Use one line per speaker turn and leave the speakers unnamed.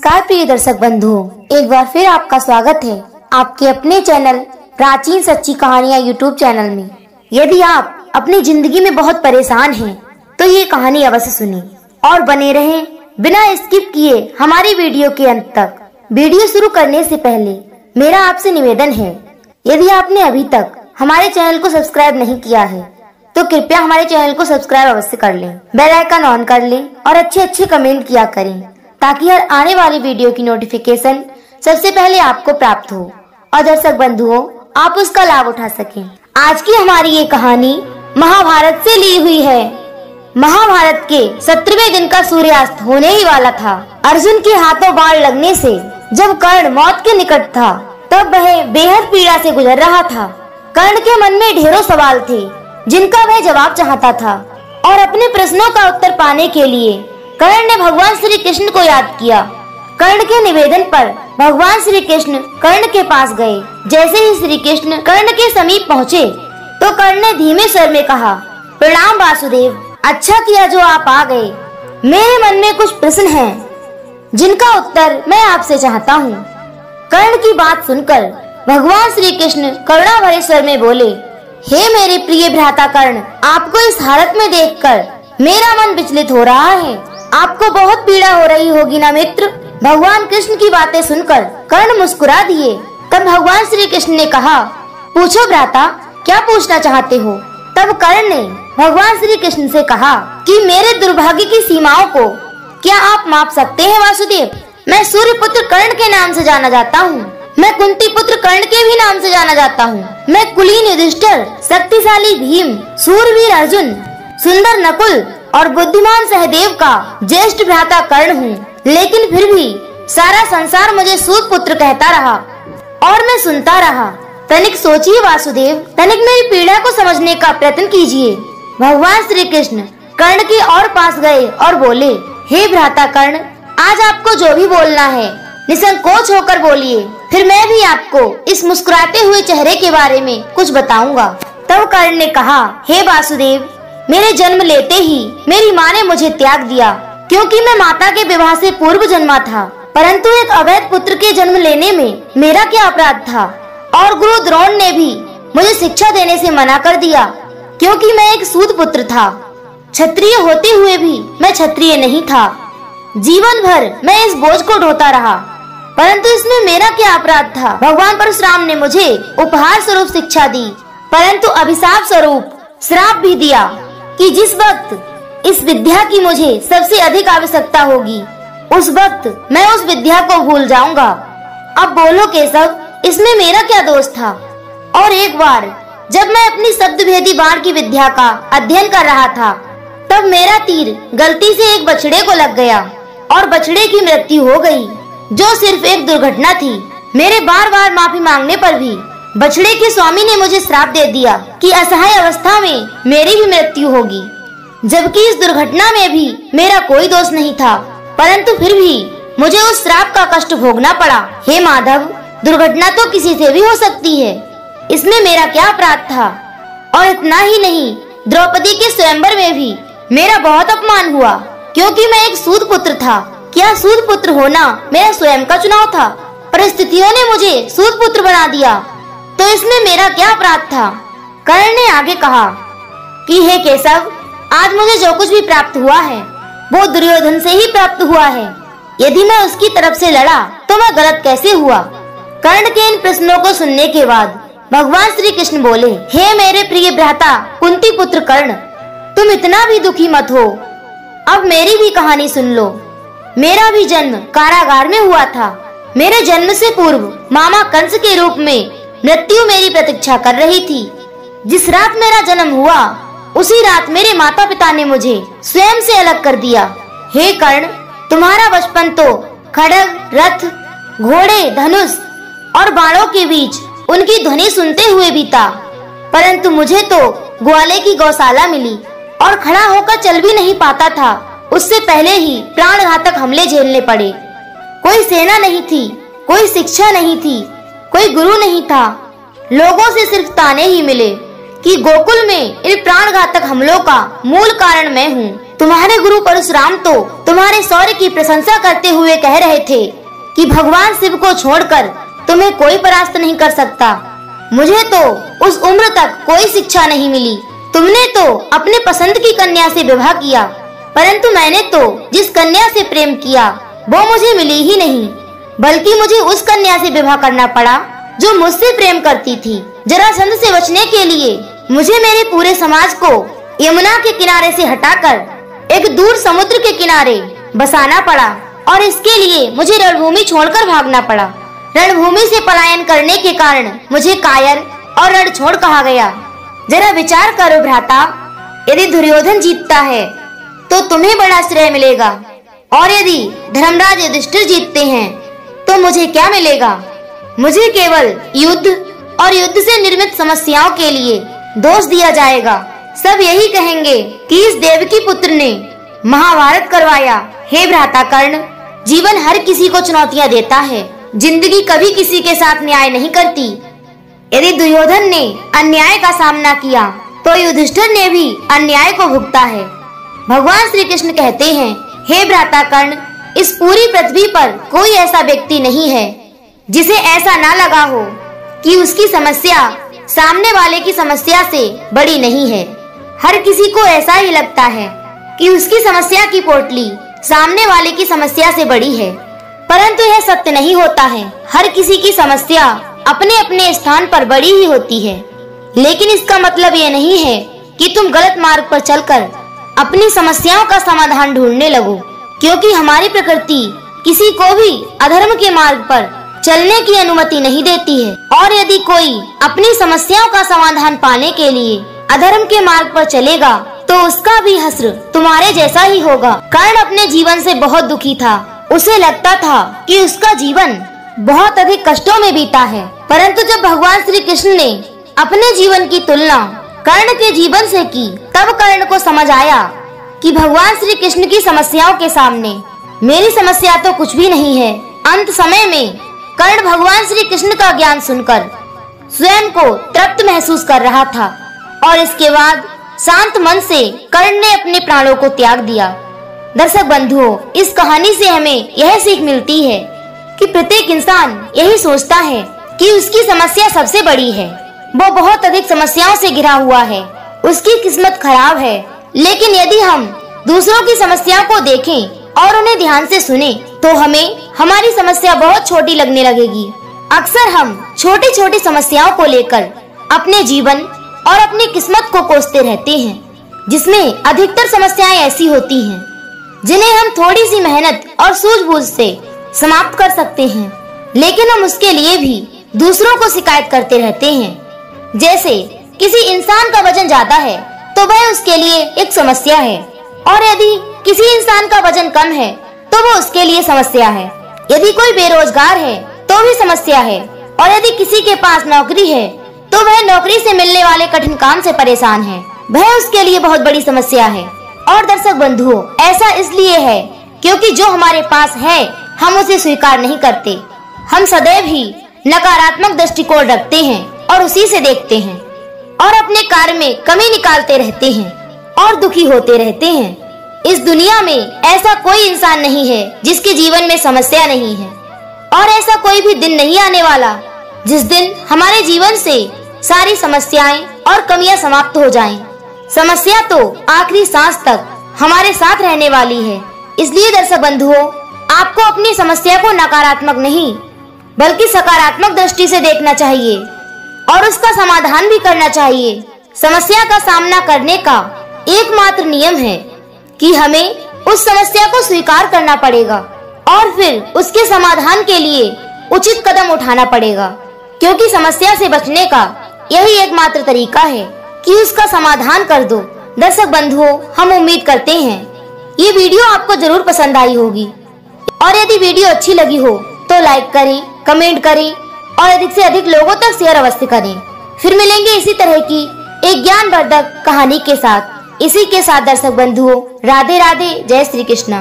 नमस्कार प्रिय दर्शक बंधुओं, एक बार फिर आपका स्वागत है आपके अपने चैनल प्राचीन सच्ची कहानियां यूट्यूब चैनल में। यदि आप अपनी जिंदगी में बहुत परेशान हैं, तो ये कहानी अवश्य सुनें और बने रहें बिना स्किप किए हमारी वीडियो के अंत तक। वीडियो शुरू करने से पहले मेरा आपसे निवेदन है, यदि आपने अभी तक हमारे चैनल को सब्सक्राइब नहीं किया है तो कृपया हमारे चैनल को सब्सक्राइब अवश्य कर लें, बेल आइकन ऑन कर लें और अच्छे कमेंट किया करें ताकि हर आने वाली वीडियो की नोटिफिकेशन सबसे पहले आपको प्राप्त हो और दर्शक बंधुओं आप उसका लाभ उठा सकें। आज की हमारी ये कहानी महाभारत से ली हुई है। महाभारत के 17वें दिन का सूर्यास्त होने ही वाला था। अर्जुन के हाथों बाण लगने से जब कर्ण मौत के निकट था, तब वह बेहद पीड़ा से गुजर रहा था। कर्ण के मन में ढेरों सवाल थे जिनका वह जवाब चाहता था और अपने प्रश्नों का उत्तर पाने के लिए कर्ण ने भगवान श्री कृष्ण को याद किया। कर्ण के निवेदन पर भगवान श्री कृष्ण कर्ण के पास गए। जैसे ही श्री कृष्ण कर्ण के समीप पहुँचे तो कर्ण ने धीमे स्वर में कहा, प्रणाम वासुदेव, अच्छा किया जो आप आ गए। मेरे मन में कुछ प्रश्न हैं जिनका उत्तर मैं आपसे चाहता हूँ। कर्ण की बात सुनकर भगवान श्री कृष्ण करुणा भरे स्वर में बोले, हे मेरे प्रिय भ्राता कर्ण, आपको इस हालत में देखकर मेरा मन विचलित हो रहा है। आपको बहुत पीड़ा हो रही होगी ना मित्र। भगवान कृष्ण की बातें सुनकर कर्ण मुस्कुरा दिए। तब भगवान श्री कृष्ण ने कहा, पूछो भ्राता, क्या पूछना चाहते हो। तब कर्ण ने भगवान श्री कृष्ण से कहा कि मेरे दुर्भाग्य की सीमाओं को क्या आप माप सकते हैं वासुदेव। मैं सूर्य पुत्र कर्ण के नाम से जाना जाता हूँ। मैं कुंती पुत्र कर्ण के भी नाम से जाना जाता हूँ। मैं कुलीन युधिष्ठिर, शक्तिशाली भीम, सूरवीर अर्जुन, सुंदर नकुल और बुद्धिमान सहदेव का ज्येष्ठ भ्राता कर्ण हूँ। लेकिन फिर भी सारा संसार मुझे सूत पुत्र कहता रहा और मैं सुनता रहा। तनिक सोचिए वासुदेव, तनिक मेरी पीड़ा को समझने का प्रयत्न कीजिए। भगवान श्री कृष्ण कर्ण के और पास गए और बोले, हे भ्राता कर्ण, आज आपको जो भी बोलना है निसंकोच होकर बोलिए, फिर मैं भी आपको इस मुस्कुराते हुए चेहरे के बारे में कुछ बताऊंगा। तब कर्ण ने कहा, हे वासुदेव, मेरे जन्म लेते ही मेरी माँ ने मुझे त्याग दिया क्योंकि मैं माता के विवाह से पूर्व जन्मा था। परंतु एक अवैध पुत्र के जन्म लेने में मेरा क्या अपराध था। और गुरु द्रोण ने भी मुझे शिक्षा देने से मना कर दिया क्योंकि मैं एक सूत पुत्र था। क्षत्रिय होते हुए भी मैं क्षत्रिय नहीं था। जीवन भर मैं इस बोझ को ढोता रहा, परंतु इसमें मेरा क्या अपराध था। भगवान परशुराम ने मुझे उपहार स्वरूप शिक्षा दी, परंतु अभिशाप स्वरूप श्राप भी दिया कि जिस वक्त इस विद्या की मुझे सबसे अधिक आवश्यकता होगी, उस वक्त मैं उस विद्या को भूल जाऊंगा। अब बोलो केशव, इसमें मेरा क्या दोष था। और एक बार जब मैं अपनी शब्द भेदी बाण की विद्या का अध्ययन कर रहा था, तब मेरा तीर गलती से एक बछड़े को लग गया और बछड़े की मृत्यु हो गई, जो सिर्फ एक दुर्घटना थी। मेरे बार बार माफी मांगने पर भी बछड़े के स्वामी ने मुझे श्राप दे दिया कि असहाय अवस्था में मेरी भी मृत्यु होगी, जबकि इस दुर्घटना में भी मेरा कोई दोष नहीं था, परंतु फिर भी मुझे उस श्राप का कष्ट भोगना पड़ा। हे माधव, दुर्घटना तो किसी से भी हो सकती है, इसमें मेरा क्या अपराध था। और इतना ही नहीं, द्रौपदी के स्वयंवर में भी मेरा बहुत अपमान हुआ क्योंकि मैं एक सूत पुत्र था। क्या सूत पुत्र होना मेरा स्वयं का चुनाव था? परिस्थितियों ने मुझे सूत पुत्र बना दिया, तो इसमें मेरा क्या अपराध था। कर्ण ने आगे कहा कि हे केशव, आज मुझे जो कुछ भी प्राप्त हुआ है वो दुर्योधन से ही प्राप्त हुआ है। यदि मैं उसकी तरफ से लड़ा तो मैं गलत कैसे हुआ। कर्ण के इन प्रश्नों को सुनने के बाद भगवान श्री कृष्ण बोले, हे मेरे प्रिय भ्राता कुंती पुत्र कर्ण, तुम इतना भी दुखी मत हो। अब मेरी भी कहानी सुन लो। मेरा भी जन्म कारागार में हुआ था। मेरे जन्म से पूर्व मामा कंस के रूप में मृत्यु मेरी प्रतीक्षा कर रही थी। जिस रात मेरा जन्म हुआ, उसी रात मेरे माता पिता ने मुझे स्वयं से अलग कर दिया। हे कर्ण, तुम्हारा बचपन तो खड्ग, रथ, घोड़े, धनुष और बाणों के बीच उनकी ध्वनि सुनते हुए बीता, परंतु मुझे तो ग्वाले की गौशाला मिली और खड़ा होकर चल भी नहीं पाता था। उससे पहले ही प्राणघातक हमले झेलने पड़े। कोई सेना नहीं थी, कोई शिक्षा नहीं थी, कोई गुरु नहीं था। लोगों से सिर्फ ताने ही मिले कि गोकुल में इन प्राणघातक हमलों का मूल कारण मैं हूँ। तुम्हारे गुरु परशुराम तो तुम्हारे शौर्य की प्रशंसा करते हुए कह रहे थे कि भगवान शिव को छोड़कर तुम्हें कोई परास्त नहीं कर सकता। मुझे तो उस उम्र तक कोई शिक्षा नहीं मिली। तुमने तो अपने पसंद की कन्या से विवाह किया, परंतु मैंने तो जिस कन्या से प्रेम किया वो मुझे मिली ही नहीं, बल्कि मुझे उस कन्या से विवाह करना पड़ा जो मुझसे प्रेम करती थी। जरासंध से बचने के लिए मुझे मेरे पूरे समाज को यमुना के किनारे से हटाकर एक दूर समुद्र के किनारे बसाना पड़ा, और इसके लिए मुझे रणभूमि छोड़कर भागना पड़ा। रणभूमि से पलायन करने के कारण मुझे कायर और रणछोड़ कहा गया। जरा विचार करो भ्राता, यदि दुर्योधन जीतता है तो तुम्हें बड़ा श्रेय मिलेगा, और यदि धर्मराज युधिष्ठिर जीतते हैं तो मुझे क्या मिलेगा? मुझे केवल युद्ध और युद्ध से निर्मित समस्याओं के लिए दोष दिया जाएगा। सब यही कहेंगे कि इस देवकी पुत्र ने महाभारत करवाया। हे भ्राता कर्ण, जीवन हर किसी को चुनौतियां देता है, जिंदगी कभी किसी के साथ न्याय नहीं करती। यदि दुर्योधन ने अन्याय का सामना किया तो युधिष्ठिर ने भी अन्याय को भुगता है। भगवान श्री कृष्ण कहते हैं, हे भ्राता कर्ण, इस पूरी पृथ्वी पर कोई ऐसा व्यक्ति नहीं है जिसे ऐसा ना लगा हो कि उसकी समस्या सामने वाले की समस्या से बड़ी नहीं है। हर किसी को ऐसा ही लगता है कि उसकी समस्या की पोटली सामने वाले की समस्या से बड़ी है, परंतु यह सत्य नहीं होता है। हर किसी की समस्या अपने अपने स्थान पर बड़ी ही होती है, लेकिन इसका मतलब ये नहीं है कि तुम गलत मार्ग पर चलकर अपनी समस्याओं का समाधान ढूंढने लगो, क्योंकि हमारी प्रकृति किसी को भी अधर्म के मार्ग पर चलने की अनुमति नहीं देती है। और यदि कोई अपनी समस्याओं का समाधान पाने के लिए अधर्म के मार्ग पर चलेगा तो उसका भी हश्र तुम्हारे जैसा ही होगा। कर्ण अपने जीवन से बहुत दुखी था। उसे लगता था कि उसका जीवन बहुत अधिक कष्टों में बीता है, परंतु जब भगवान श्री कृष्ण ने अपने जीवन की तुलना कर्ण के जीवन से की, तब कर्ण को समझ आया कि भगवान श्री कृष्ण की समस्याओं के सामने मेरी समस्या तो कुछ भी नहीं है। अंत समय में कर्ण भगवान श्री कृष्ण का ज्ञान सुनकर स्वयं को तृप्त महसूस कर रहा था, और इसके बाद शांत मन से कर्ण ने अपने प्राणों को त्याग दिया। दर्शक बंधुओं, इस कहानी से हमें यह सीख मिलती है कि प्रत्येक इंसान यही सोचता है कि उसकी समस्या सबसे बड़ी है, वो बहुत अधिक समस्याओं से घिरा हुआ है, उसकी किस्मत खराब है। लेकिन यदि हम दूसरों की समस्याओं को देखें और उन्हें ध्यान से सुने तो हमें हमारी समस्या बहुत छोटी लगने लगेगी। अक्सर हम छोटी छोटी समस्याओं को लेकर अपने जीवन और अपनी किस्मत को कोसते रहते हैं, जिसमें अधिकतर समस्याएं ऐसी होती हैं जिन्हें हम थोड़ी सी मेहनत और सूझबूझ से समाप्त कर सकते हैं, लेकिन हम उसके लिए भी दूसरों को शिकायत करते रहते हैं। जैसे किसी इंसान का वजन ज्यादा है तो वह उसके लिए एक समस्या है, और यदि किसी इंसान का वजन कम है तो वो उसके लिए समस्या है। यदि कोई बेरोजगार है तो भी समस्या है, और यदि किसी के पास नौकरी है तो वह नौकरी से मिलने वाले कठिन काम से परेशान है, वह उसके लिए बहुत बड़ी समस्या है। और दर्शक बंधुओं, ऐसा इसलिए है क्योंकि जो हमारे पास है हम उसे स्वीकार नहीं करते। हम सदैव ही नकारात्मक दृष्टिकोण रखते हैं और उसी से देखते हैं, और अपने कार्य में कमी निकालते रहते हैं और दुखी होते रहते हैं। इस दुनिया में ऐसा कोई इंसान नहीं है जिसके जीवन में समस्या नहीं है, और ऐसा कोई भी दिन नहीं आने वाला जिस दिन हमारे जीवन से सारी समस्याएं और कमियां समाप्त हो जाएं। समस्या तो आखिरी सांस तक हमारे साथ रहने वाली है। इसलिए दर्शक बंधुओं, आपको अपनी समस्या को नकारात्मक नहीं बल्कि सकारात्मक दृष्टि से देखना चाहिए और उसका समाधान भी करना चाहिए। समस्या का सामना करने का एकमात्र नियम है कि हमें उस समस्या को स्वीकार करना पड़ेगा और फिर उसके समाधान के लिए उचित कदम उठाना पड़ेगा, क्योंकि समस्या से बचने का यही एकमात्र तरीका है कि उसका समाधान कर दो। दर्शक बंधुओं, हम उम्मीद करते हैं ये वीडियो आपको जरूर पसंद आई होगी, और यदि वीडियो अच्छी लगी हो तो लाइक करें, कमेंट करें और अधिक से अधिक लोगों तक शेयर अवश्य करें। फिर मिलेंगे इसी तरह की एक ज्ञानवर्धक कहानी के साथ। इसी के साथ दर्शक बंधुओं, राधे राधे, जय श्री कृष्णा।